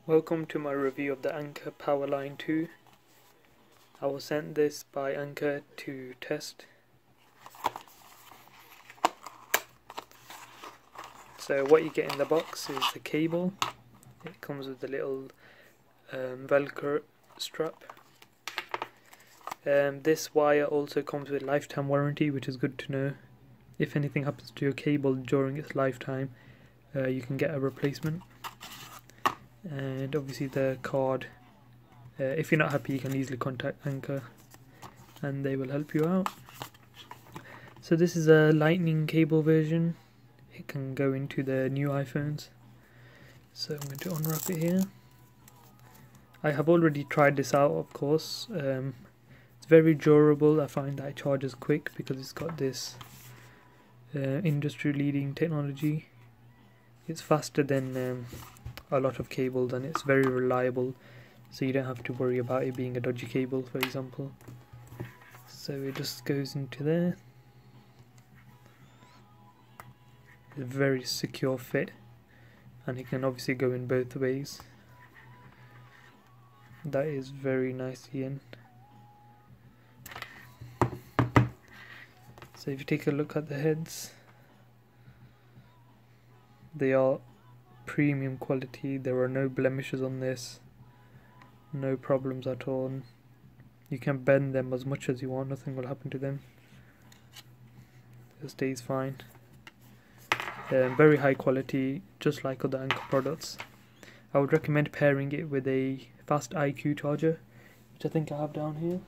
Welcome to my review of the Anker Powerline 2. I was sent this by Anker to test. So what you get in the box is the cable. It comes with a little Velcro strap. This wire also comes with lifetime warranty, which is good to know. If anything happens to your cable during its lifetime, you can get a replacement. And obviously the card, if you're not happy, you can easily contact Anker and they will help you out. So this is a lightning cable version. It can go into the new iPhones. So I'm going to unwrap it here. I have already tried this out, of course. It's very durable. I find that it charges quick because it's got this industry leading technology. It's faster than a lot of cables, and it's very reliable, so you don't have to worry about it being a dodgy cable, for example. So it just goes into there. It's a very secure fit, and it can obviously go in both ways. That is very nicely in. So if you take a look at the heads, they are premium quality. There are no blemishes on this, no problems at all. You can bend them as much as you want, nothing will happen to them. It stays fine. Very high quality, just like other Anker products. I would recommend pairing it with a fast IQ charger, which I think I have down here.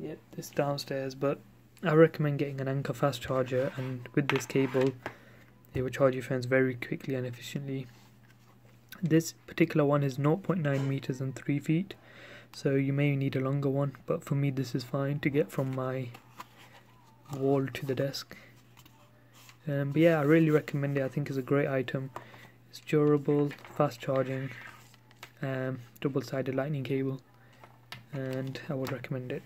Yep, this downstairs, but I recommend getting an Anker fast charger, and with this cable it will charge your phones very quickly and efficiently. This particular one is 0.9 meters and 3 feet, so you may need a longer one, but for me this is fine to get from my wall to the desk. But yeah, I really recommend it. I think it's a great item. It's durable, fast charging, double-sided lightning cable, and I would recommend it.